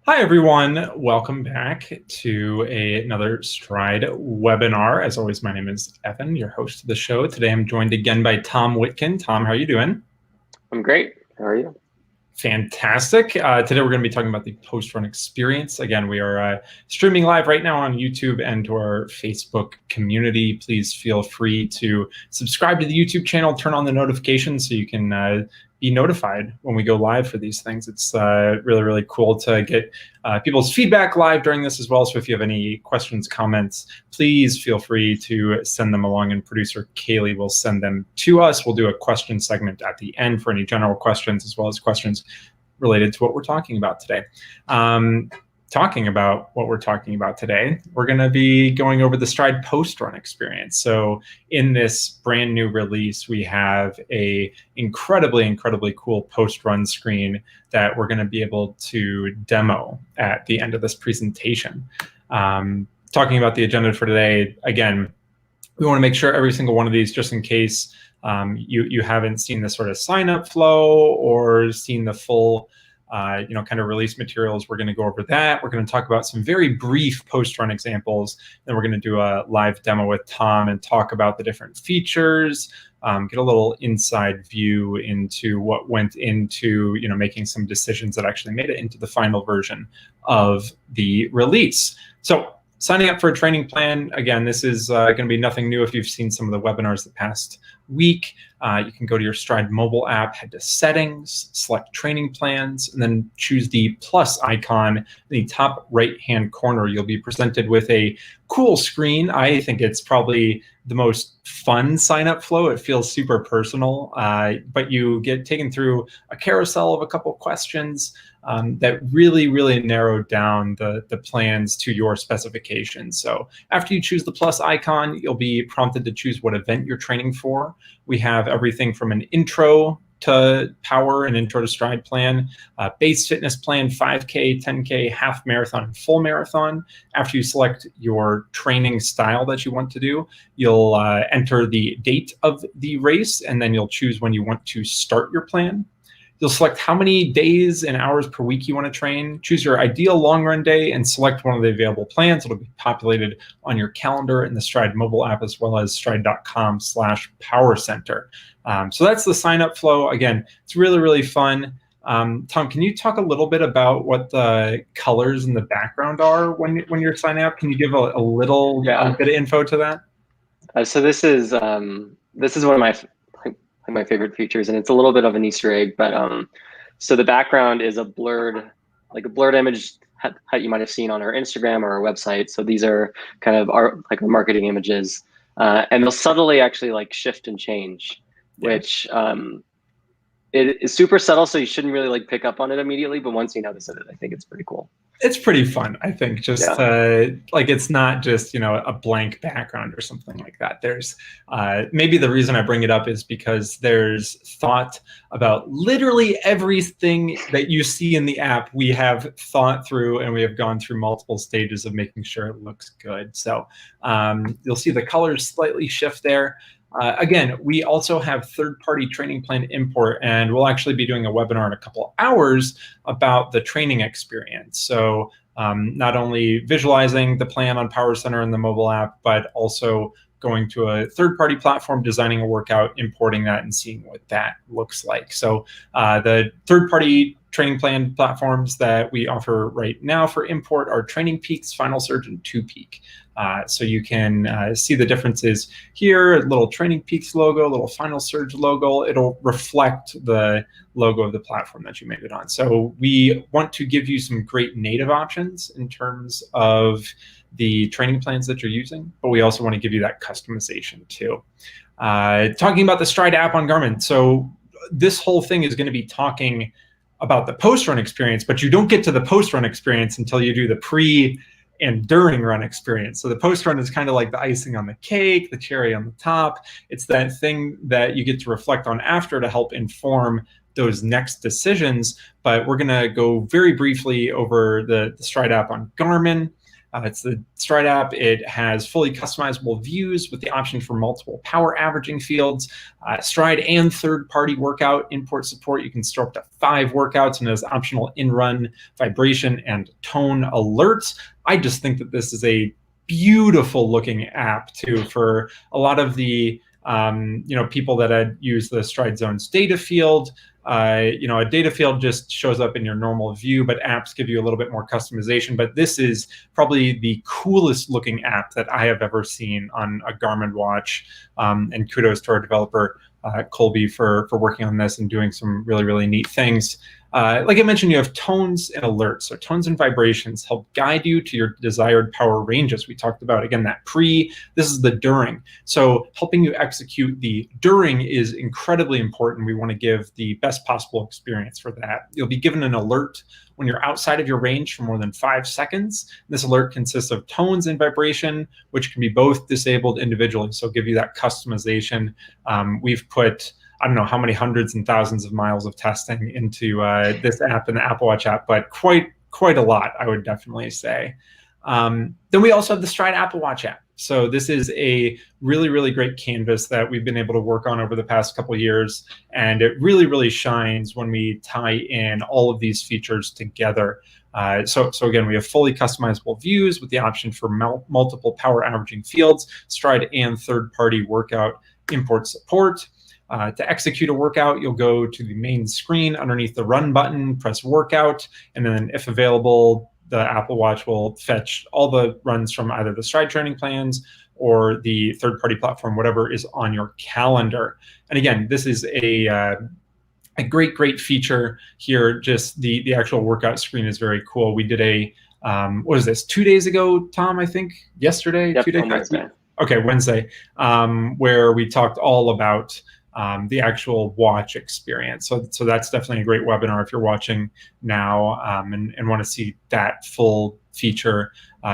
Hi, everyone. Welcome back to another Stryd webinar. As always, my name is Evan, your host of the show. Today, I'm joined again by Tom Whitkin. Tom, how are you doing? I'm great. How are you? Fantastic. Today, we're going to be talking about the Postrun experience. Again, we are streaming live right now on YouTube and to our Facebook community. Please feel free to subscribe to the YouTube channel, turn on the notifications so you can be notified when we go live for these things. It's really, really cool to get people's feedback live during this as well. So if you have any questions, comments, please feel free to send them along, and producer Kaylee will send them to us. We'll do a question segment at the end for any general questions, as well as questions related to what we're talking about today. Talking about what we're talking about today, we're going to be going over the Stryd post-run experience. So in this brand new release, we have a incredibly cool post-run screen that we're going to be able to demo at the end of this presentation. Talking about the agenda for today, again, we want to make sure every single one of these, just in case you haven't seen the sort of sign-up flow or seen the full kind of release materials, we're going to go over that. We're going to talk about some very brief post-run examples. Then we're going to do a live demo with Tom and talk about the different features, get a little inside view into what went into making some decisions that actually made it into the final version of the release. So signing up for a training plan, again, this is going to be nothing new if you've seen some of the webinars the past week. You can go to your Stryd mobile app, head to settings, select training plans, and then choose the plus icon in the top right-hand corner. You'll be presented with a cool screen. I think it's probably the most fun sign-up flow. It feels super personal, but you get taken through a carousel of a couple questions that really narrow down the plans to your specifications. So after you choose the plus icon, you'll be prompted to choose what event you're training for. We have everything from an intro to power, an intro to Stryd plan, base fitness plan, 5K, 10K, half marathon, and full marathon. After you select your training style that you want to do, you'll enter the date of the race, and then you'll choose when you want to start your plan. You'll select how many days and hours per week you want to train, choose your ideal long run day, and select one of the available plans. It'll be populated on your calendar in the Stryd mobile app, as well as stryd.com/powercenter. So that's the sign up flow. Again, it's really fun. Tom, can you talk a little bit about what the colors in the background are when you're signing up? Can you give a little bit of info to that? So this is one of my favorite features, and it's a little bit of an Easter egg. But so the background is a blurred image that you might have seen on our Instagram or our website. So these are kind of our marketing images, and they'll subtly actually shift and change, which it is super subtle. So you shouldn't really pick up on it immediately. But once you notice it, I think it's pretty cool. It's pretty fun, I think. Just it's not just a blank background or something like that. There's maybe the reason I bring it up is because there's thought about literally everything that you see in the app. We have thought through, and we have gone through multiple stages of making sure it looks good. So you'll see the colors slightly shift there. Again, we also have third-party training plan import, and we'll actually be doing a webinar in a couple of hours about the training experience. So not only visualizing the plan on PowerCenter and the mobile app, but also going to a third-party platform, designing a workout, importing that, and seeing what that looks like. So the third-party training plan platforms that we offer right now for import are Training Peaks, Final Surge, and 2Peak. So you can see the differences here, a little Training Peaks logo, a little Final Surge logo. It'll reflect the logo of the platform that you made it on. So we want to give you some great native options in terms of the training plans that you're using, but we also want to give you that customization too. Talking about the Stryd app on Garmin. So this whole thing is going to be talking about the post-run experience, but you don't get to the post-run experience until you do the pre and during run experience. So the post-run is kind of like the icing on the cake, the cherry on the top. It's that thing that you get to reflect on after to help inform those next decisions. But we're going to go very briefly over the Stryd app on Garmin. It's the Stryd app. It has fully customizable views with the option for multiple power averaging fields, Stryd and third-party workout import support. You can store up to 5 workouts, and there's optional in-run vibration and tone alerts. I just think that this is a beautiful looking app too for a lot of the people that had used the Stryd Zones data field. A data field just shows up in your normal view, but apps give you a little bit more customization. But this is probably the coolest looking app that I have ever seen on a Garmin watch. And kudos to our developer, Colby, for working on this and doing some really, really neat things. Like I mentioned, you have tones and alerts. So tones and vibrations help guide you to your desired power ranges. We talked about, again, that this is the during. So helping you execute the during is incredibly important. We want to give the best possible experience for that. You'll be given an alert when you're outside of your range for more than 5 seconds. This alert consists of tones and vibration, which can be both disabled individually. So give you that customization. We've put, I don't know how many hundreds and thousands of miles of testing into this app and the Apple Watch app, but quite a lot, I would definitely say. Then we also have the Stryd Apple Watch app. So this is a really, really great canvas that we've been able to work on over the past couple of years. And it really, really shines when we tie in all of these features together. So again, we have fully customizable views with the option for multiple power averaging fields, Stryd and third-party workout import support. To execute a workout, you'll go to the main screen underneath the run button, press workout, and then if available, the Apple Watch will fetch all the runs from either the Stryd training plans or the third-party platform, whatever is on your calendar. And again, this is a great feature here. Just the actual workout screen is very cool. We did a, what is this, 2 days ago, Tom, I think? Yesterday? Yep, 2 days? Wednesday. Okay, Wednesday, where we talked all about the actual watch experience. So that's definitely a great webinar if you're watching now and want to see that full feature.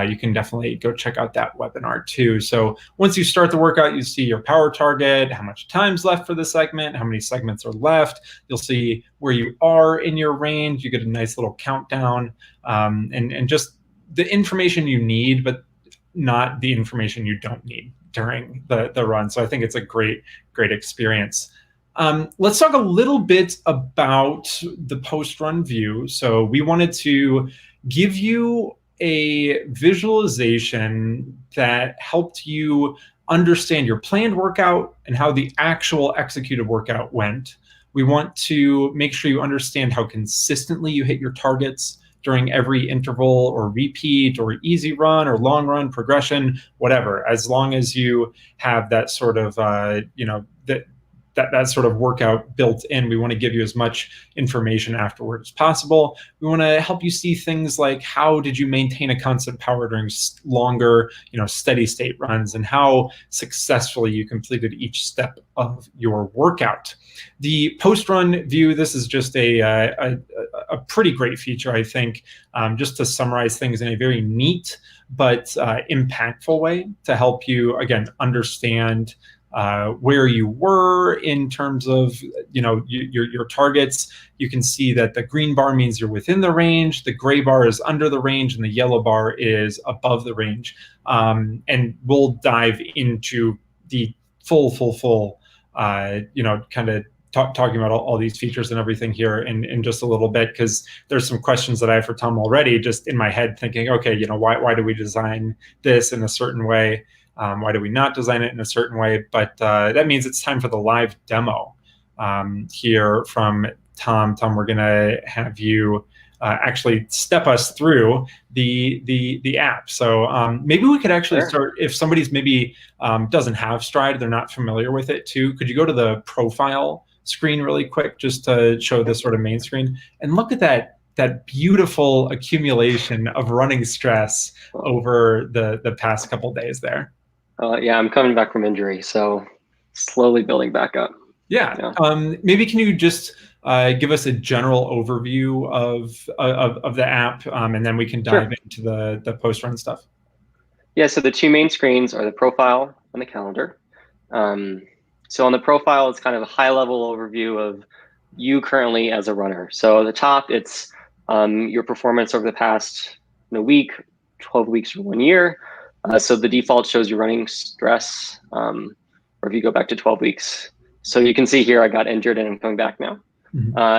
You can definitely go check out that webinar too. So once you start the workout, you see your power target, how much time's left for the segment, how many segments are left. You'll see where you are in your range. You get a nice little countdown and just the information you need, but not the information you don't need during the run. So I think it's a great experience. Let's talk a little bit about the post-run view. So we wanted to give you a visualization that helped you understand your planned workout and how the actual executed workout went. We want to make sure you understand how consistently you hit your targets during every interval or repeat or easy run or long run progression, whatever, as long as you have that sort of, that sort of workout built in. We want to give you as much information afterward as possible. We want to help you see things like how did you maintain a constant power during longer, steady state runs, and how successfully you completed each step of your workout. The post-run view, this is just a pretty great feature, I think, just to summarize things in a very neat but impactful way to help you, again, understand where you were in terms of your targets. You can see that the green bar means you're within the range, the gray bar is under the range, and the yellow bar is above the range. And we'll dive into the full kind of talking about all these features and everything here in just a little bit, because there's some questions that I have for Tom already just in my head thinking, okay, why do we design this in a certain way? Why do we not design it in a certain way? But that means it's time for the live demo here from Tom. Tom, we're gonna have you actually step us through the app. So maybe we could actually start, if somebody's maybe doesn't have Stryd, they're not familiar with it too, could you go to the profile screen really quick just to show this sort of main screen and look at that beautiful accumulation of running stress over the past couple of days there. Yeah, I'm coming back from injury, so slowly building back up. Yeah. Maybe can you just give us a general overview of the app, and then we can dive into the post-run stuff. Yeah, so the two main screens are the profile and the calendar. So on the profile, it's kind of a high-level overview of you currently as a runner. So at the top, it's your performance over the past week, 12 weeks or 1 year. So the default shows you running stress, or if you go back to 12 weeks. So you can see here I got injured and I'm coming back now.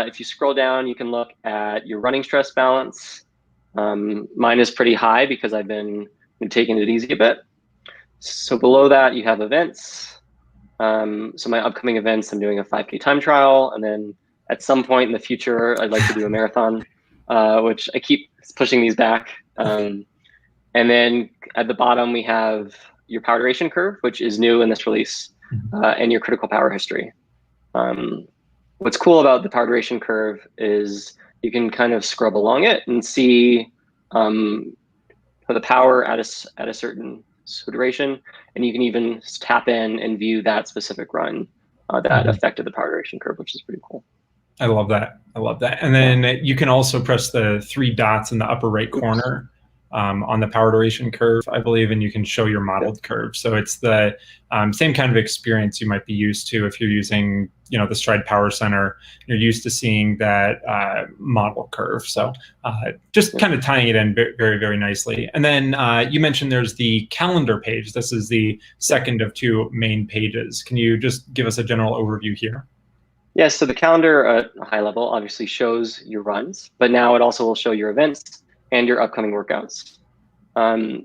If you scroll down, you can look at your running stress balance. Mine is pretty high because I've been taking it easy a bit. So below that, you have events. So my upcoming events, I'm doing a 5K time trial. And then at some point in the future, I'd like to do a marathon, which I keep pushing these back. And then at the bottom, we have your power duration curve, which is new in this release, and your critical power history. What's cool about the power duration curve is you can kind of scrub along it and see the power at a certain duration, and you can even tap in and view that specific run that affected the power duration curve, which is pretty cool. I love that. I love that. And then you can also press the 3 dots in the upper right corner on the power duration curve, I believe, and you can show your modeled curve. So it's the same kind of experience you might be used to if you're using, the Stryd Power Center. You're used to seeing that model curve. So just kind of tying it in very, very nicely. And then you mentioned there's the calendar page. This is the second of 2 main pages. Can you just give us a general overview here? Yeah, so the calendar at a high level obviously shows your runs, but now it also will show your events and your upcoming workouts.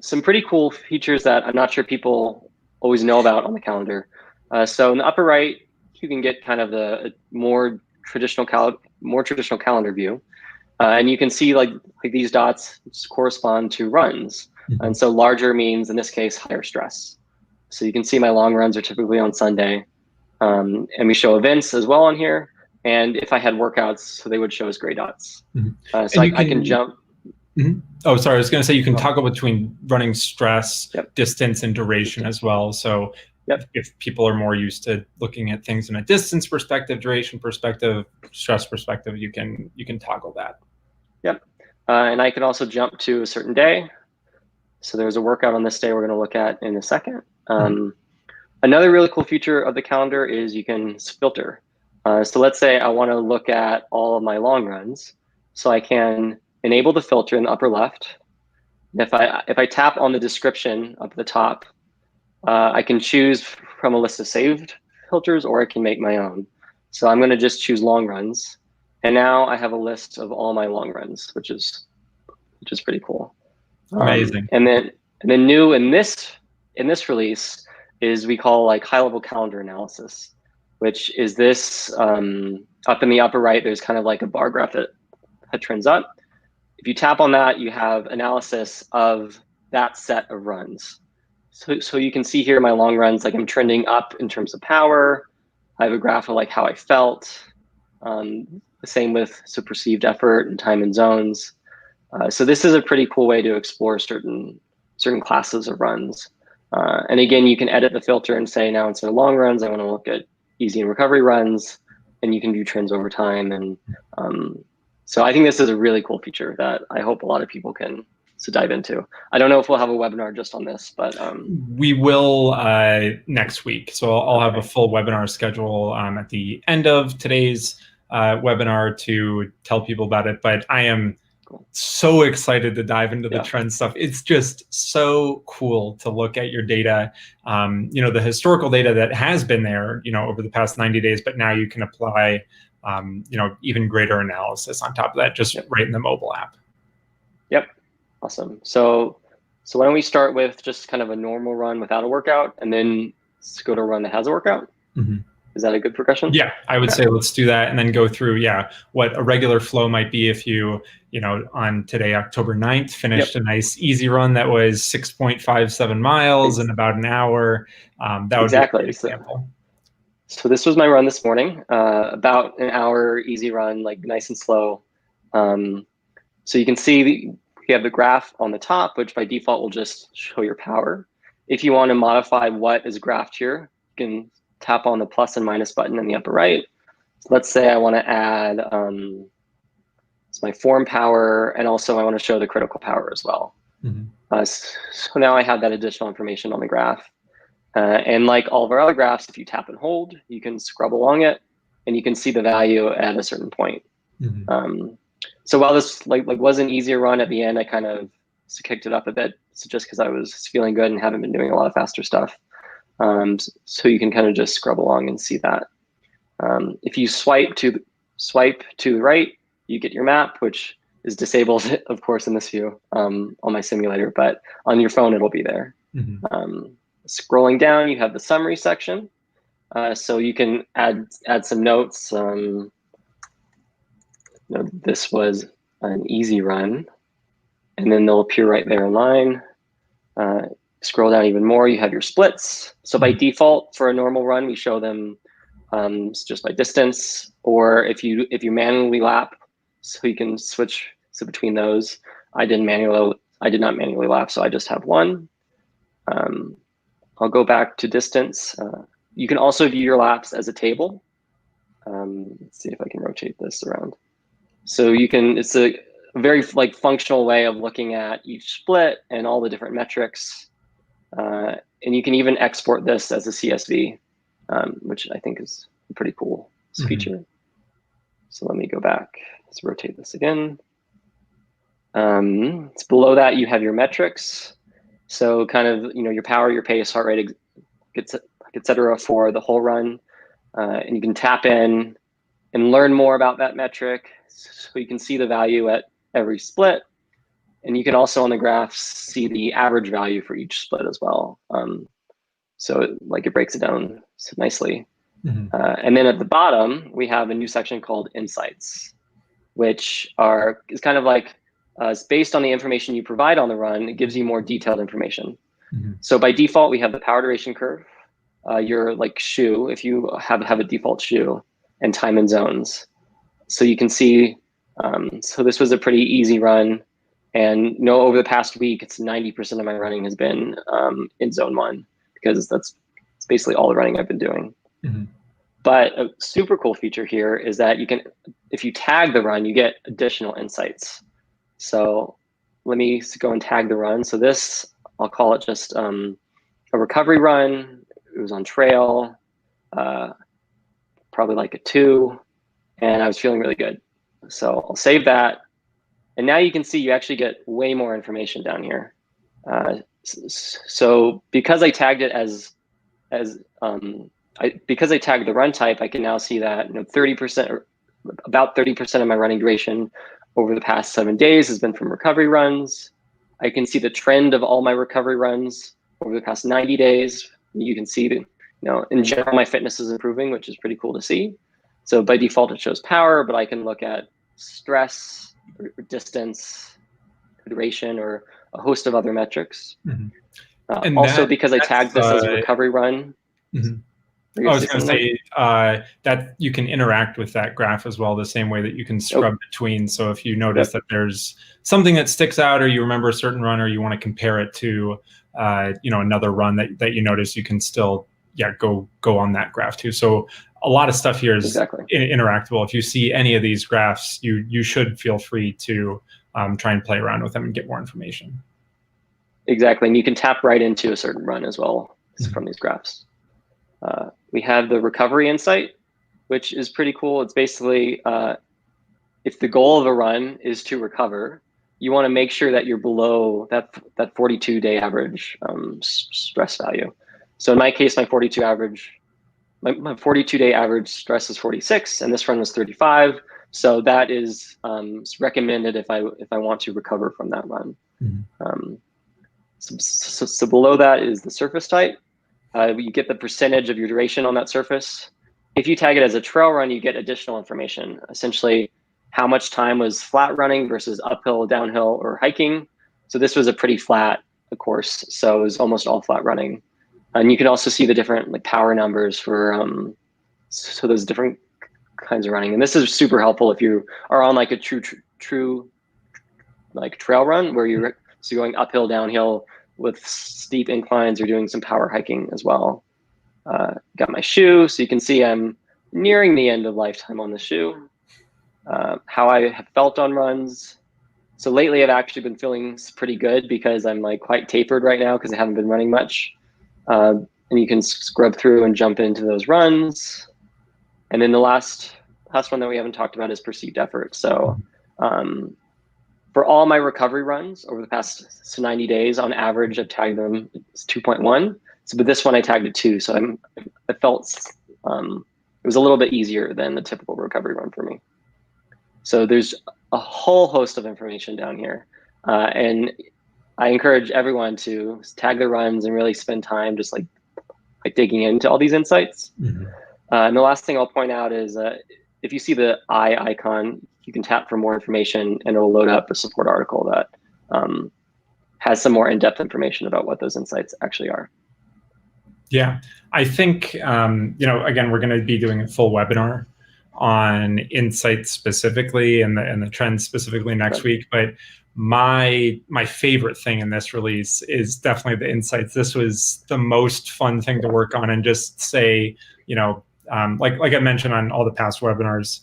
Some pretty cool features that I'm not sure people always know about on the calendar. So in the upper right, you can get kind of the more traditional calendar view, and you can see like these dots correspond to runs, and so larger means in this case higher stress. So you can see my long runs are typically on Sunday, and we show events as well on here. And if I had workouts, so they would show as gray dots. So I can jump. Oh, sorry. I was going to say you can toggle between running stress, distance, and duration as well. So if people are more used to looking at things in a distance perspective, duration perspective, stress perspective, you can toggle that. And I can also jump to a certain day. So there's a workout on this day we're going to look at in a second. Another really cool feature of the calendar is you can filter. So let's say I want to look at all of my long runs. So I can enable the filter in the upper left. If I tap on the description up at the top, I can choose from a list of saved filters, or I can make my own. So I'm going to just choose long runs, and now I have a list of all my long runs, which is pretty cool. Amazing. And then new in this release is we call like high level calendar analysis, which is this up in the upper right. There's kind of like a bar graph that trends up. If you tap on that, you have analysis of that set of runs. So you can see here my long runs, like I'm trending up in terms of power. I have a graph of like how I felt. The same with perceived effort and time and zones. So this is a pretty cool way to explore certain classes of runs. And again, you can edit the filter and say, now instead of long runs, I want to look at easy and recovery runs, and you can view trends over time. And so I think this is a really cool feature that I hope a lot of people can dive into. I don't know if we'll have a webinar just on this, but we will next week. So I'll have a full webinar schedule at the end of today's webinar to tell people about it. But I am so excited to dive into the trend stuff. It's just so cool to look at your data, the historical data that has been there, over the past 90 days, but now you can apply, even greater analysis on top of that, just right in the mobile app. Yep. Awesome. So why don't we start with just kind of a normal run without a workout, and then go to a run that has a workout? Is that a good progression? Yeah, I would say let's do that, and then go through, what a regular flow might be if you, on today, October 9th, finished a nice easy run that was 6.57 miles in about an hour. That would be a good example. So this was my run this morning, about an hour easy run, like nice and slow. So you can see you have the graph on the top, which by default will just show your power. If you want to modify what is graphed here, you can tap on the plus and minus button in the upper right. So let's say I want to add it's my form power, and also I want to show the critical power as well. So now I have that additional information on the graph. And like all of our other graphs, if you tap and hold, you can scrub along it, and you can see the value at a certain point. So while this like was an easier run at the end, I kind of so kicked it up a bit. So just because I was feeling good and haven't been doing a lot of faster stuff. So you can kind of just scrub along and see that. If you swipe to the right, you get your map, which is disabled, of course, in this view on my simulator, but on your phone, it'll be there. Scrolling down, you have the summary section. So you can add some notes. This was an easy run, and then they'll appear right there in line. Scroll down even more, you have your splits. So by default, for a normal run, we show them just by distance, or if you manually lap, so you can switch between those. I did not manually lap, so I just have one. I'll go back to distance. You can also view your laps as a table. Let's see if I can rotate this around. So you can, it's a very functional way of looking at each split and all the different metrics. And you can even export this as a CSV, which I think is a pretty cool feature. So let me go back. Let's rotate this again. It's below that, you have your metrics. So kind of, your power, your pace, heart rate, etc. for the whole run. And you can tap in and learn more about that metric. So you can see the value at every split. And you can also on the graph see the average value for each split as well. So it breaks it down so nicely. And then at the bottom, we have a new section called Insights, which is kind of it's based on the information you provide on the run. It gives you more detailed information. So by default, we have the power duration curve, your shoe, if you have a default shoe, and time and zones. So you can see, so this was a pretty easy run. And over the past week, it's 90% of my running has been in zone 1, because it's basically all the running I've been doing. But a super cool feature here is that if you tag the run, you get additional insights. So let me go and tag the run. So this, I'll call it just a recovery run. It was on trail, probably a 2, and I was feeling really good. So I'll save that. And now you can see you actually get way more information down here. So because I tagged it because I tagged the run type, I can now see that 30% or about 30% of my running duration over the past 7 days has been from recovery runs. I can see the trend of all my recovery runs over the past 90 days. You can see that, in general, my fitness is improving, which is pretty cool to see. So by default, it shows power, but I can look at stress, or distance, duration, or a host of other metrics. Also, because I tagged this as a recovery run. I was going to say that you can interact with that graph as well, the same way that you can scrub between. So if you notice that there's something that sticks out, or you remember a certain run, or you want to compare it to another run that you notice, you can still go on that graph too. So a lot of stuff here is interactable. If you see any of these graphs, you should feel free to try and play around with them and get more information. Exactly, and you can tap right into a certain run as well from these graphs. We have the recovery insight, which is pretty cool. It's basically if the goal of a run is to recover, you want to make sure that you're below that 42-day average stress value. So in my case, my 42-day average stress is 46, and this run was 35. So that is recommended if I want to recover from that run. So below that is the surface type. You get the percentage of your duration on that surface. If you tag it as a trail run, you get additional information. Essentially, how much time was flat running versus uphill, downhill, or hiking. So this was a pretty flat course, so it was almost all flat running. And you can also see the different power numbers for so those different kinds of running. And this is super helpful if you are on a true trail run where you're going uphill, downhill, with steep inclines, or doing some power hiking as well. Got my shoe, so you can see I'm nearing the end of lifetime on the shoe. How I have felt on runs. So lately I've actually been feeling pretty good because I'm quite tapered right now because I haven't been running much. And you can scrub through and jump into those runs. And then the last one that we haven't talked about is perceived effort. So For all my recovery runs over the past 90 days, on average, I've tagged them it's 2.1. So, but this one I tagged it 2. So I felt it was a little bit easier than the typical recovery run for me. So there's a whole host of information down here. And I encourage everyone to tag their runs and really spend time just like digging into all these insights. Mm-hmm. And the last thing I'll point out is if you see the eye icon, you can tap for more information and it'll load up a support article that has some more in-depth information about what those insights actually are. Yeah, I think, again, we're going to be doing a full webinar on insights specifically and the trends specifically next week. But my favorite thing in this release is definitely the insights. This was the most fun thing to work on and just say, like I mentioned on all the past webinars,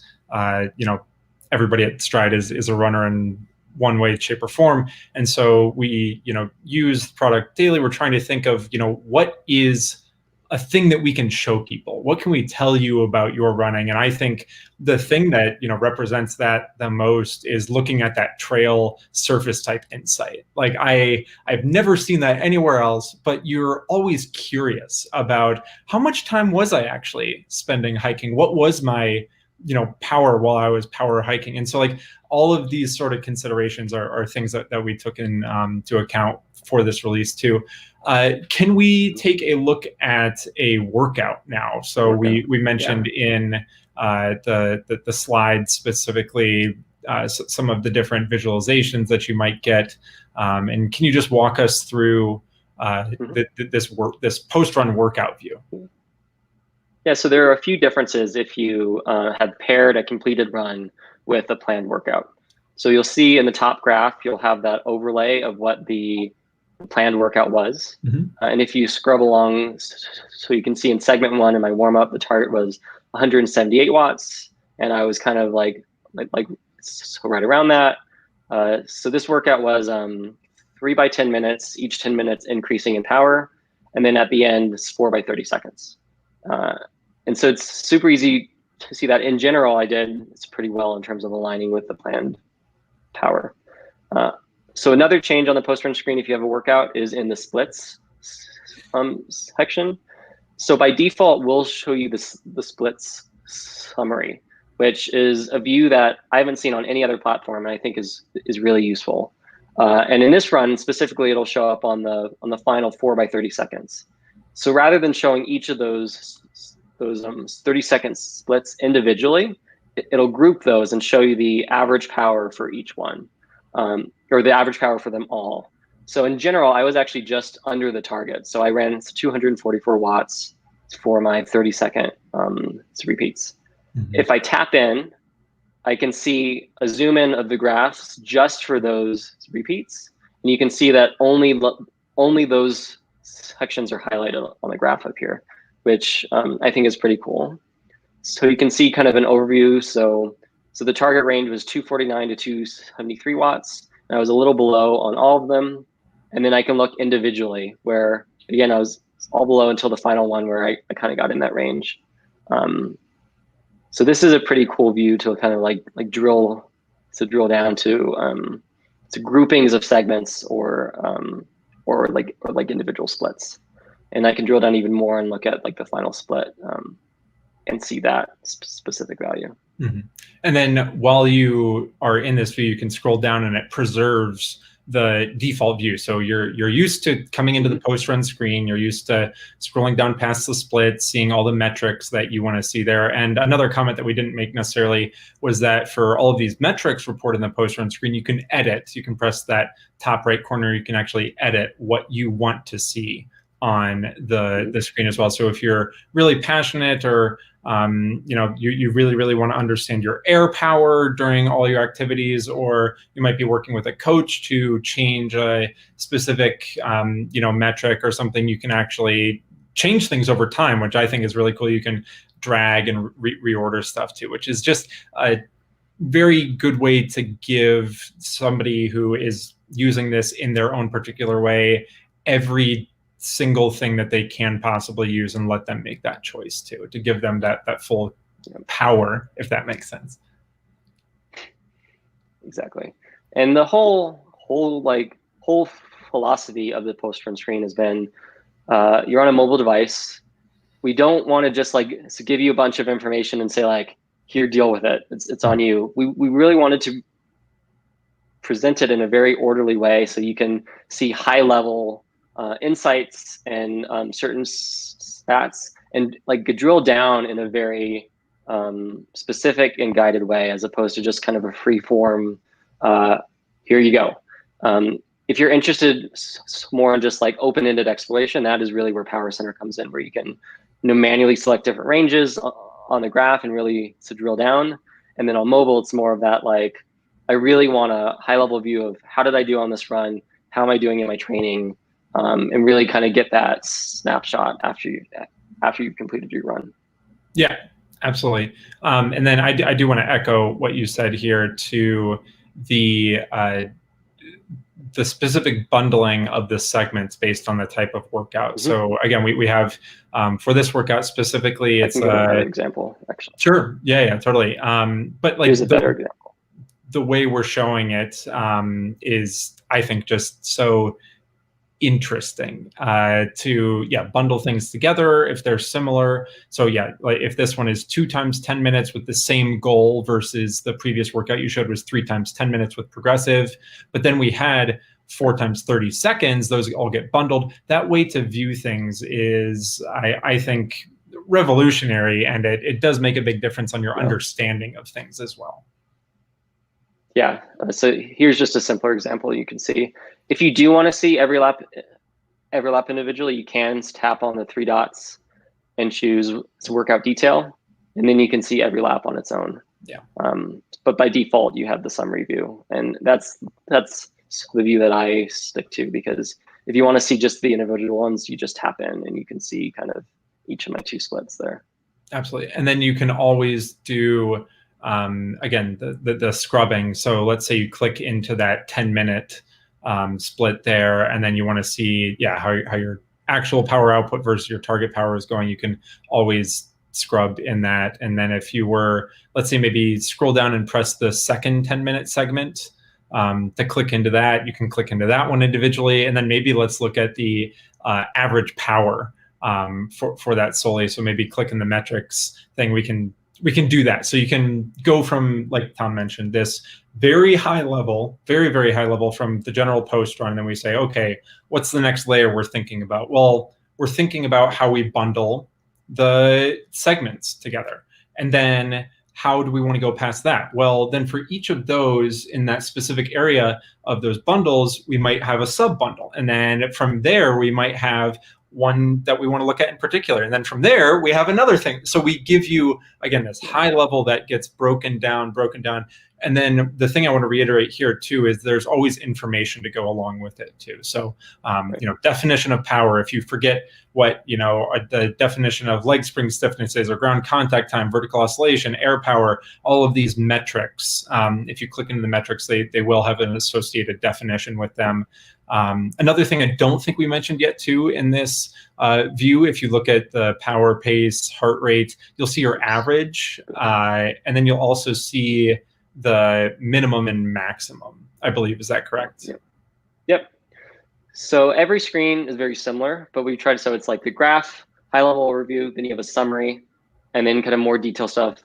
everybody at Stryd is a runner in one way, shape, or form. And so we, use the product daily. We're trying to think of, what is a thing that we can show people? What can we tell you about your running? And I think the thing that, represents that the most is looking at that trail surface type insight. Like I've never seen that anywhere else, but you're always curious about how much time was I actually spending hiking? What was my power while I was power hiking? And so like all of these sort of considerations are things that we took in to account for this release too. Can we take a look at a workout now? So we mentioned in the slide specifically some of the different visualizations that you might get. And can you just walk us through this post-run workout view? Yeah, so there are a few differences if you have paired a completed run with a planned workout. So you'll see in the top graph, you'll have that overlay of what the planned workout was. Mm-hmm. And if you scrub along, so you can see in segment 1 in my warm up, the target was 178 watts. And I was kind of like so right around that. So this workout was 3 by 10 minutes, each 10 minutes increasing in power. And then at the end, it's 4 by 30 seconds. And so it's super easy to see that in general, it's pretty well in terms of aligning with the planned power. So another change on the post-run screen, if you have a workout, is in the splits section. So by default, we'll show you the splits summary, which is a view that I haven't seen on any other platform, and I think is really useful. And in this run specifically, it'll show up on the final 4 by 30 seconds. So rather than showing each of those 30-second splits individually, it'll group those and show you the average power for each one. Or the average power for them all. So in general, I was actually just under the target. So I ran 244 watts for my 30-second repeats. Mm-hmm. If I tap in, I can see a zoom in of the graphs just for those repeats. And you can see that only those sections are highlighted on the graph up here, which I think is pretty cool. So you can see kind of an overview. So the target range was 249 to 273 watts. I was a little below on all of them. And then I can look individually where, again, I was all below until the final one where I kind of got in that range. So this is a pretty cool view to kind of like drill down to groupings of segments or individual splits. And I can drill down even more and look at like the final split and see that specific value. Mm-hmm. And then while you are in this view, you can scroll down and it preserves the default view. So you're used to coming into the post-run screen. You're used to scrolling down past the splits, seeing all the metrics that you want to see there. And another comment that we didn't make necessarily was that for all of these metrics reported in the post-run screen, you can edit. You can press that top right corner. You can actually edit what you want to see on the screen as well. So if you're really passionate or you really want to understand your air power during all your activities, or you might be working with a coach to change a specific metric or something, you can actually change things over time, which I think is really cool. You can drag and reorder stuff too, which is just a very good way to give somebody who is using this in their own particular way every single thing that they can possibly use and let them make that choice too, to give them that full power, if that makes sense. Exactly. And the whole philosophy of the Postrun screen has been, you're on a mobile device. We don't want to just give you a bunch of information and say like, here, deal with it. It's on you. We really wanted to present it in a very orderly way so you can see high level insights and certain stats and drill down in a very specific and guided way, as opposed to just kind of a free form, here you go. If you're interested more in just open-ended exploration, that is really where Power Center comes in, where you can manually select different ranges on the graph and really to drill down. And then on mobile, it's more of that I really want a high-level view of how did I do on this run, how am I doing in my training, and really kind of get that snapshot after you've completed your run. Yeah, absolutely. And then I do want to echo what you said here to the specific bundling of the segments based on the type of workout. Mm-hmm. So again, we have for this workout specifically, it's an example actually. Sure. Yeah, totally. But here's a better example. The way we're showing it is, I think, just so interesting to bundle things together if they're similar. So if this one is 2 times 10 minutes with the same goal versus the previous workout you showed was 3 times 10 minutes with progressive, but then we had 4 times 30 seconds, those all get bundled. That way to view things is, I think, revolutionary, and it does make a big difference on your understanding of things as well. Yeah, so here's just a simpler example you can see. If you do want to see every lap individually, you can tap on the 3 dots and choose workout detail, and then you can see every lap on its own. Yeah. But by default, you have the summary view, and that's the view that I stick to, because if you want to see just the individual ones, you just tap in and you can see kind of each of my 2 splits there. Absolutely, and then you can always do again the scrubbing. So let's say you click into that 10-minute split there, and then you want to see how your actual power output versus your target power is going. You can always scrub in that. And then if you were, let's say, maybe scroll down and press the second 10-minute segment to click into that, you can click into that one individually. And then maybe let's look at the average power for that solely. So maybe click in the metrics thing, we can do that. So you can go from, like Tom mentioned, this very high level, very, very high level from the general post run. And then we say, okay, what's the next layer we're thinking about? Well, we're thinking about how we bundle the segments together. And then how do we want to go past that? Well, then for each of those in that specific area of those bundles, we might have a sub bundle. And then from there, we might have one that we want to look at in particular. And then from there, we have another thing. So we give you, again, this high level that gets broken down. And then the thing I want to reiterate here too is there's always information to go along with it too. So, definition of power, if you forget what, the definition of leg spring stiffness is, or ground contact time, vertical oscillation, air power, all of these metrics, if you click into the metrics, they will have an associated definition with them. Another thing I don't think we mentioned yet too in this view, if you look at the power, pace, heart rate, you'll see your average, and then you'll also see the minimum and maximum, I believe. Is that correct? Yep. So every screen is very similar, but we tried, so it's like the graph, high level overview, then you have a summary, and then kind of more detailed stuff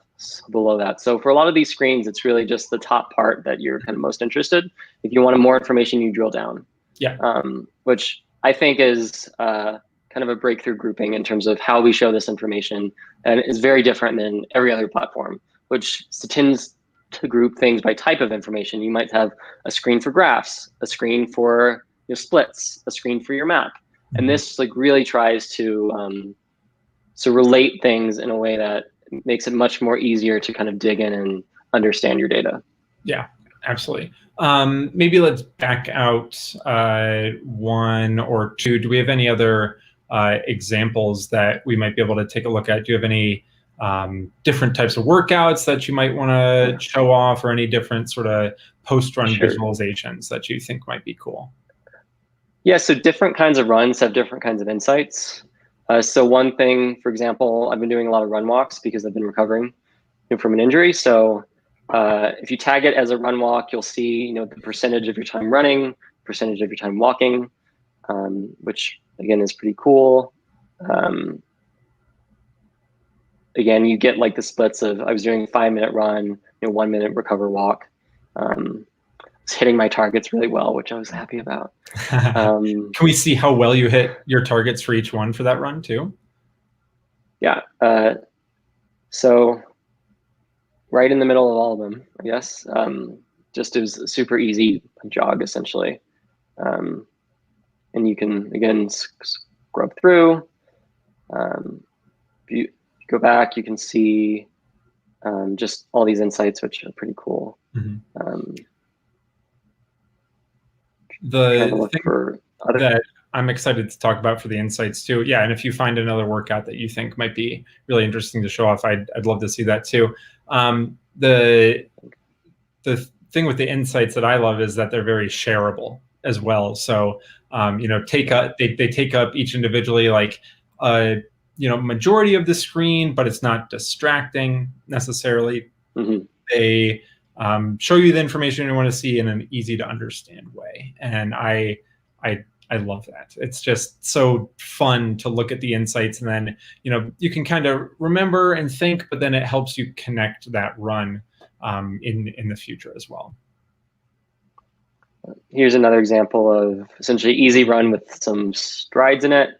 below that. So for a lot of these screens, it's really just the top part that you're kind of most interested. If you wanted more information, you drill down. Yeah. Which I think is kind of a breakthrough grouping in terms of how we show this information, and is very different than every other platform, which tends to group things by type of information. You might have a screen for graphs, a screen for your splits, a screen for your map. Mm-hmm. And this really tries to relate things in a way that makes it much more easier to kind of dig in and understand your data. Yeah, absolutely. Maybe let's back out 1 or 2. Do we have any other examples that we might be able to take a look at? Do you have any different types of workouts that you might want to show off, or any different sort of post-run visualizations that you think might be cool? Yeah, so different kinds of runs have different kinds of insights. So one thing, for example, I've been doing a lot of run walks because I've been recovering from an injury. So If you tag it as a run walk, you'll see, the percentage of your time running, percentage of your time walking, which again is pretty cool. Again, you get like the splits of, I was doing a 5-minute run, 1 minute recover walk. I was hitting my targets really well, which I was happy about. Can we see how well you hit your targets for each one for that run too? Yeah. So right in the middle of all of them, I guess. Just it was a super easy jog essentially. And you can, again, scrub through. If you go back, you can see just all these insights, which are pretty cool. The thing that I'm excited to talk about for the insights too. Yeah, and if you find another workout that you think might be really interesting to show off, I'd love to see that too. The thing with the insights that I love is that they're very shareable as well. So they take up each individually like majority of the screen, but it's not distracting necessarily. They show you the information you want to see in an easy to understand way, and I love that. It's just so fun to look at the insights, and then you can kind of remember and think, but then it helps you connect that run in the future as well. Here's another example of essentially easy run with some strides in it.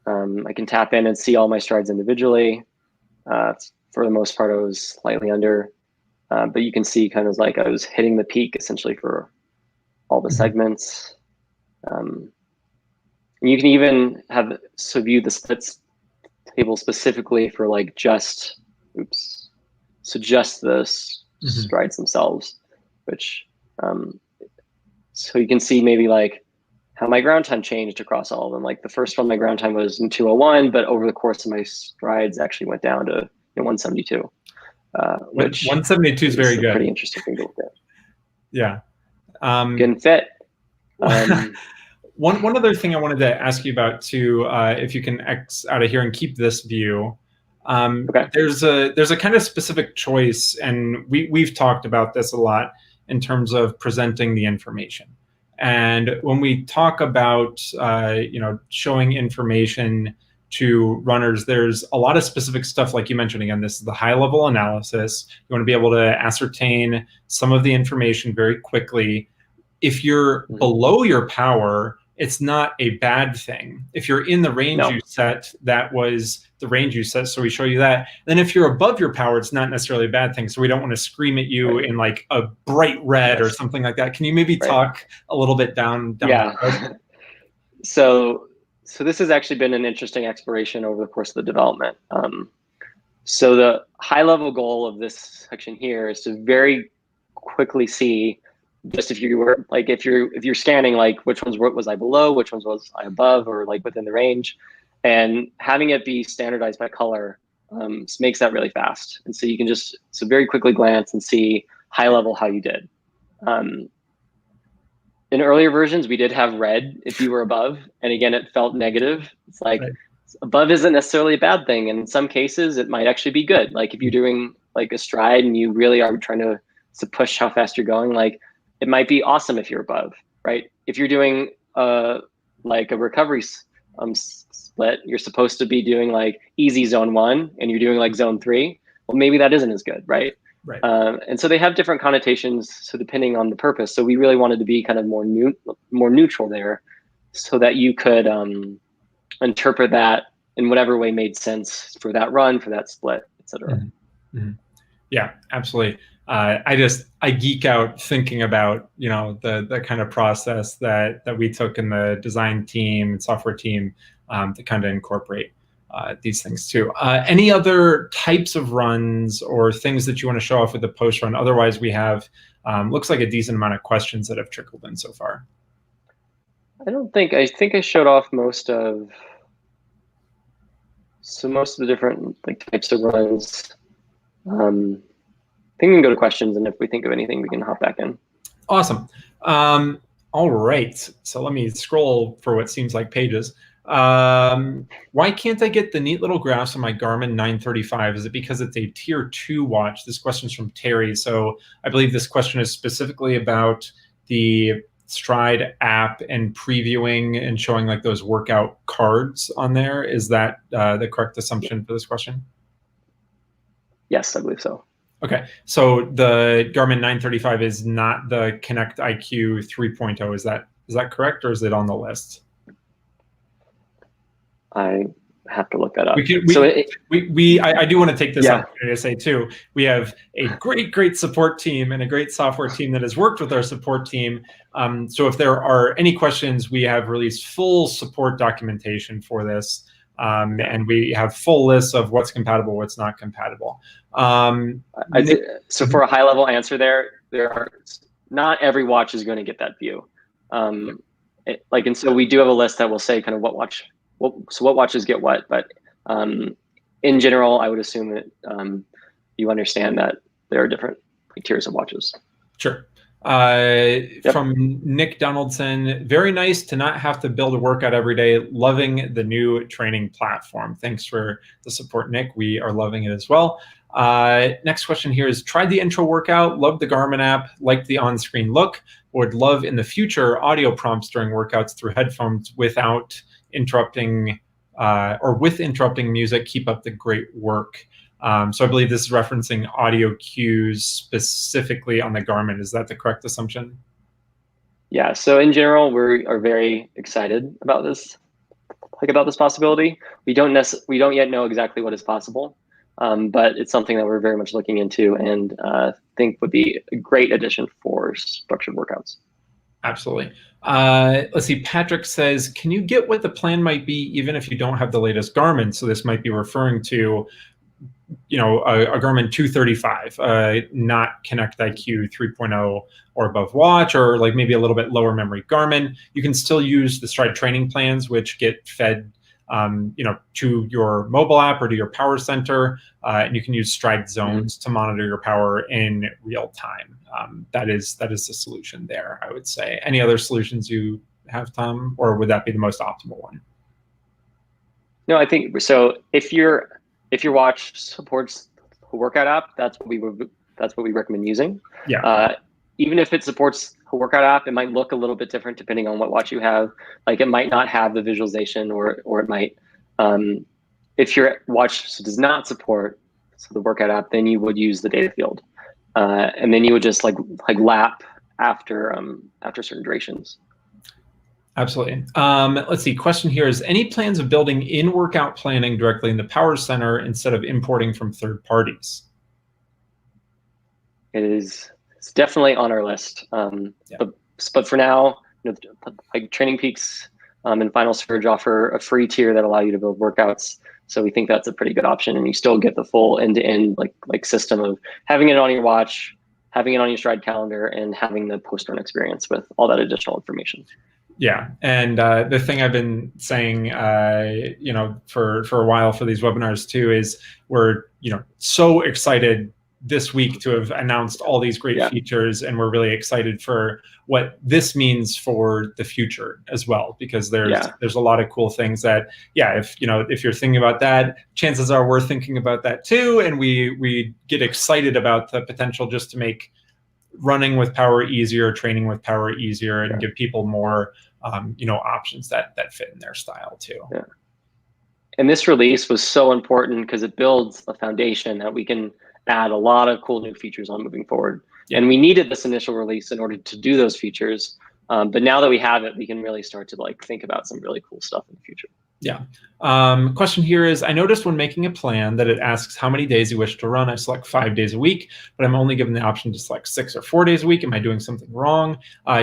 I can tap in and see all my strides individually. For the most part, I was slightly under, but you can see kind of like I was hitting the peak essentially for all the segments. You can even view the splits table specifically for like just the strides themselves, which so you can see maybe like how my ground time changed across all of them. Like the first one, my ground time was in 2:01, but over the course of my strides actually went down to 172. Which 172 is very good. Pretty interesting thing to look at. Yeah. Getting fit. One other thing I wanted to ask you about too, if you can X out of here and keep this view. Okay. There's a kind of specific choice, and we've talked about this a lot in terms of presenting the information. And when we talk about showing information to runners, there's a lot of specific stuff, like you mentioned. Again, this is the high level analysis. You want to be able to ascertain some of the information very quickly. If you're below your power, it's not a bad thing. If you're in the range you set, that was the range you set, so we show you that. Then if you're above your power, it's not necessarily a bad thing. So we don't want to scream at you in like a bright red or something like that. Can you maybe talk a little bit down the road? So this has actually been an interesting exploration over the course of the development. So the high level goal of this section here is to very quickly see, just if you're scanning, like which ones was I below, which ones was I above, or like within the range, and having it be standardized by color makes that really fast. And so you can just very quickly glance and see high level how you did. In earlier versions, we did have red if you were above, and again, it felt negative. It's like above isn't necessarily a bad thing, and in some cases, it might actually be good. Like if you're doing like a stride and you really are trying to push how fast you're going, like it might be awesome if you're above, right? If you're doing like a recovery split, you're supposed to be doing like easy zone 1 and you're doing like zone 3. Well, maybe that isn't as good, right? And so they have different connotations, so depending on the purpose. So we really wanted to be kind of more neutral there, so that you could interpret that in whatever way made sense for that run, for that split, etc. Yeah, absolutely. I geek out thinking about the kind of process that we took in the design team and software team to kind of incorporate these things too. Any other types of runs or things that you want to show off with the post run? Otherwise, we have looks like a decent amount of questions that have trickled in so far. I think I showed off most of the different types of runs. I think we can go to questions, and if we think of anything, we can hop back in. Awesome. All right. So let me scroll for what seems like pages. Why can't I get the neat little graphs on my Garmin 935? Is it because it's a tier 2 watch? This question's from Terry. So I believe this question is specifically about the Stryd app and previewing and showing like those workout cards on there. Is that the correct assumption for this question? Yes, I believe so. Okay, so the Garmin 935 is not the Connect IQ 3.0. Is that correct, or is it on the list? I have to look that up. I do want to take this opportunity to say too, we have a great support team and a great software team that has worked with our support team. So if there are any questions, we have released full support documentation for this. And we have full lists of what's compatible, what's not compatible. So for a high level answer not every watch is going to get that view. And so we do have a list that will say kind of what watches get what, but in general, I would assume that you understand that there are different tiers of watches. Sure. From Nick Donaldson, very nice to not have to build a workout every day. Loving the new training platform. Thanks for the support, Nick. We are loving it as well. Next question here is, tried the intro workout, loved the Garmin app, liked the on-screen look, would love in the future audio prompts during workouts through headphones without interrupting or with interrupting music. Keep up the great work. So I believe this is referencing audio cues specifically on the Garmin. Is that the correct assumption? Yeah, so in general, we are very excited about this possibility. We don't yet know exactly what is possible, but it's something that we're very much looking into and think would be a great addition for structured workouts. Absolutely. Let's see. Patrick says, can you get what the plan might be even if you don't have the latest Garmin? So this might be referring to, a Garmin 235, not Connect IQ 3.0 or above watch, or like maybe a little bit lower memory Garmin. You can still use the Stryd training plans, which get fed to your mobile app or to your power center, and you can use Stryd zones to monitor your power in real time. That is the solution there, I would say. Any other solutions you have, Tom, or would that be the most optimal one? No, I think so. If your watch supports a workout app, that's what we recommend using. Yeah. Even if it supports a workout app, it might look a little bit different depending on what watch you have. Like it might not have the visualization, or it might. If your watch does not support the workout app, then you would use the data field, and then you would just like lap after certain durations. Absolutely. Let's see. Question here is, any plans of building in workout planning directly in the power center instead of importing from third parties? It's definitely on our list. But for now, like Training Peaks and Final Surge offer a free tier that allow you to build workouts. So we think that's a pretty good option, and you still get the full end-to-end like system of having it on your watch, having it on your Stryd calendar, and having the Postrun experience with all that additional information. Yeah, and the thing I've been saying, for a while for these webinars too, is we're so excited this week to have announced all these great features, and we're really excited for what this means for the future as well, because there's a lot of cool things that if you're thinking about that, chances are we're thinking about that too, and we get excited about the potential just to make running with power easier, training with power easier, and give people more options that fit in their style too. Yeah. And this release was so important because it builds a foundation that we can add a lot of cool new features on moving forward. Yeah. And we needed this initial release in order to do those features. But now that we have it, we can really start to think about some really cool stuff in the future. Yeah. Question here is, I noticed when making a plan that it asks how many days you wish to run. I select 5 days a week, but I'm only given the option to select 6 or 4 days a week. Am I doing something wrong?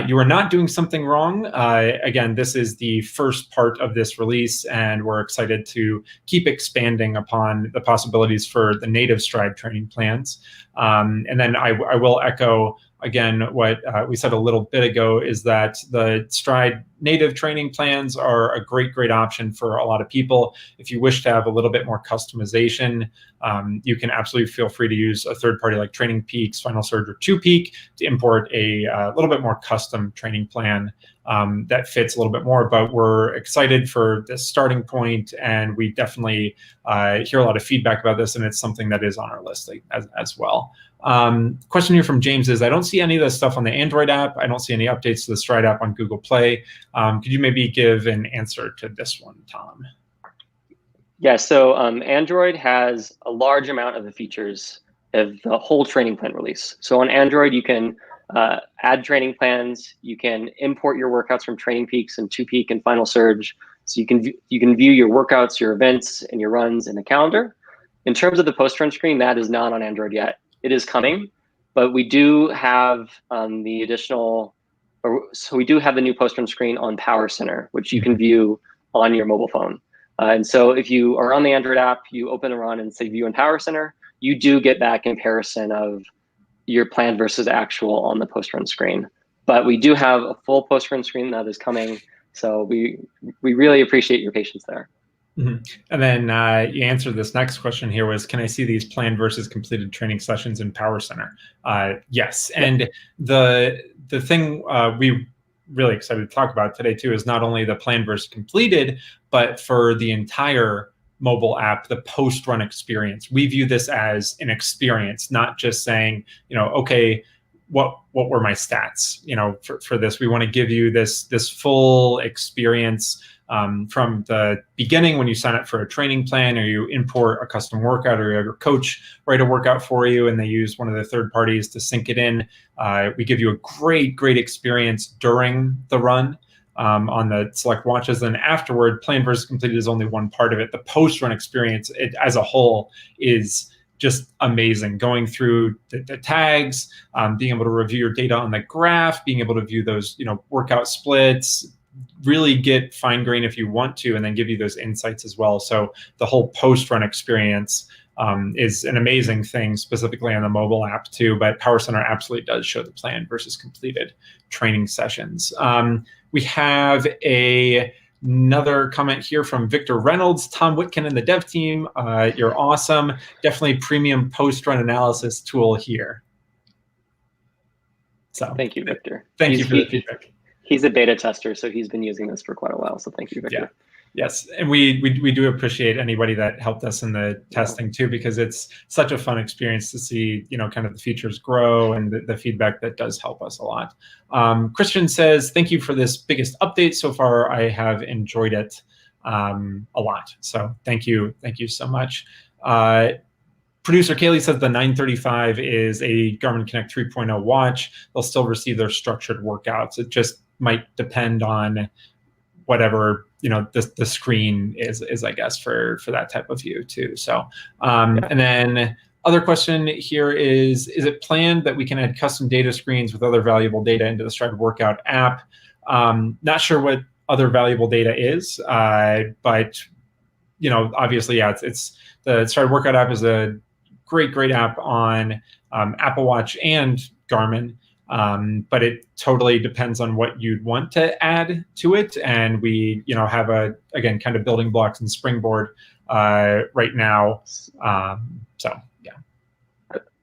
You are not doing something wrong. Again, this is the first part of this release, and we're excited to keep expanding upon the possibilities for the native Stryd training plans. And then I will echo again, what we said a little bit ago is that the Stryd native training plans are a great option for a lot of people. people. If you wish to have a little bit more customization, you can absolutely feel free to use a third party like Training Peaks, Final Surge, or 2Peak to import a little bit more custom training plan that fits a little bit more. But we're excited for this starting point, and we definitely hear a lot of feedback about this, and it's something that is on our list as well. Question here from James is, I don't see any of this stuff on the Android app. I don't see any updates to the Stryd app on Google Play. Could you maybe give an answer to this one, Tom? Yeah, so Android has a large amount of the features of the whole training plan release. So on Android, you can add training plans. You can import your workouts from Training Peaks and 2Peak and Final Surge. So you can view your workouts, your events, and your runs in the calendar. In terms of the Postrun screen, that is not on Android yet. It is coming, but we do have the additional, so we do have the new Postrun screen on Power Center, which you can view on your mobile phone. And so if you are on the Android app, you open a run and say view in Power Center, you do get that comparison of your plan versus actual on the Postrun screen. But we do have a full Postrun screen that is coming. So we really appreciate your patience there. Mm-hmm. And then you answered this next question here was, can I see these planned versus completed training sessions in Power Center? Yes. And the thing we really excited to talk about today too is not only the planned versus completed, but for the entire mobile app, the post-run experience. We view this as an experience, not just saying, okay, what were my stats? For this, we want to give you this full experience from the beginning when you sign up for a training plan, or you import a custom workout, or your coach write a workout for you and they use one of the third parties to sync it in. We give you a great experience during the run on the select watches. Then afterward, planned versus completed is only one part of it. The post-run experience as a whole is just amazing. Going through the tags, being able to review your data on the graph, being able to view those workout splits, really get fine grained if you want to, and then give you those insights as well. So the whole post-run experience is an amazing thing, specifically on the mobile app too. But Power Center absolutely does show the planned versus completed training sessions. We have another comment here from Victor Reynolds. Tom Whitkin and the dev team, you're awesome. Definitely premium post-run analysis tool here. So thank you, Victor. Thank you for the feedback. He's a beta tester, so he's been using this for quite a while. So thank you, Victor. Yeah. Yes, and we do appreciate anybody that helped us in the testing too, because it's such a fun experience to see, kind of the features grow and the feedback that does help us a lot. Christian says, thank you for this biggest update so far. I have enjoyed it a lot. So thank you so much. Producer Kaylee says the 935 is a Garmin Connect 3.0 watch. They'll still receive their structured workouts. It just might depend on whatever the screen is, I guess, for that type of view too. So and then other question here is it planned that we can add custom data screens with other valuable data into the Stryd workout app? Not sure what other valuable data is, but obviously, yeah, it's the Stryd workout app is a great app on Apple Watch and Garmin. But it totally depends on what you'd want to add to it. And we, have again, kind of building blocks and springboard right now. So, yeah.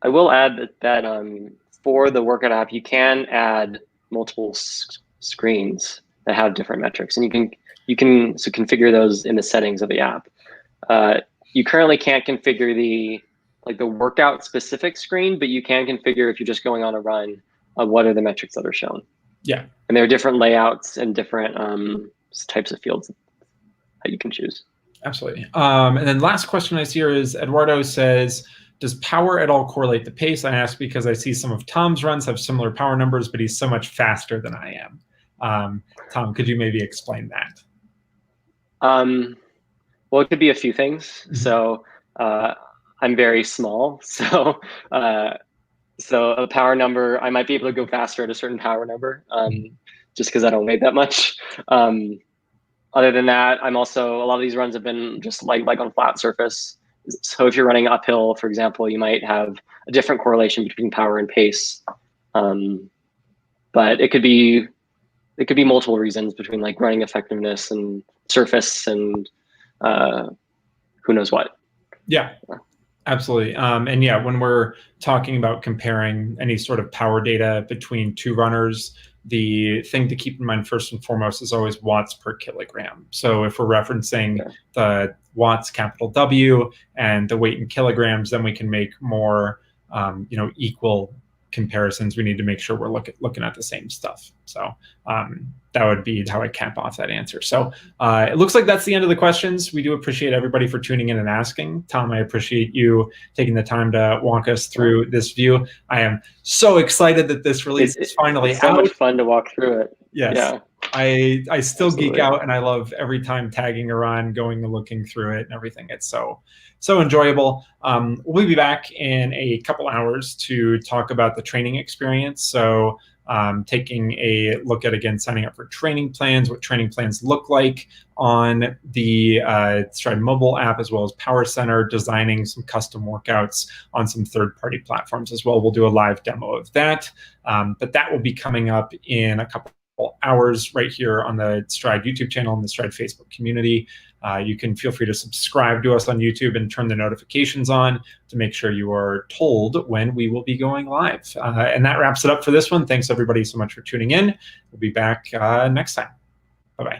I will add that for the workout app, you can add multiple screens that have different metrics, and you can configure those in the settings of the app. You currently can't configure the workout specific screen, but you can configure if you're just going on a run. What are the metrics that are shown? Yeah. And there are different layouts and different types of fields that you can choose. Absolutely. And then last question I see here is Eduardo says, does power at all correlate to pace? I ask because I see some of Tom's runs have similar power numbers, but he's so much faster than I am. Tom, could you maybe explain that? Well, it could be a few things. Mm-hmm. So I'm very small. So a power number, I might be able to go faster at a certain power number, just because I don't weigh that much. Other than that, a lot of these runs have been just like on flat surface. So if you're running uphill, for example, you might have a different correlation between power and pace. But it could be multiple reasons between running effectiveness and surface and who knows what. Yeah. Absolutely. And yeah, when we're talking about comparing any sort of power data between two runners, the thing to keep in mind first and foremost is always watts per kilogram. So if we're referencing the watts capital W and the weight in kilograms, then we can make more equal comparisons. We need to make sure we're looking at the same stuff. So that would be how I cap off that answer. So it looks like that's the end of the questions. We do appreciate everybody for tuning in and asking. Tom, I appreciate you taking the time to walk us through this view. I am so excited that this release is finally out. So much fun to walk through it. Yes. Yeah. I still geek out, and I love every time tagging Iran, going and looking through it and everything. It's so enjoyable. We'll be back in a couple hours to talk about the training experience. So taking a look at, again, signing up for training plans, what training plans look like on the Stryd mobile app, as well as Power Center, designing some custom workouts on some third-party platforms as well. We'll do a live demo of that, but that will be coming up in a couple hours right here on the Stryd YouTube channel and the Stryd Facebook community. You can feel free to subscribe to us on YouTube and turn the notifications on to make sure you are told when we will be going live. And that wraps it up for this one. Thanks everybody so much for tuning in. We'll be back next time.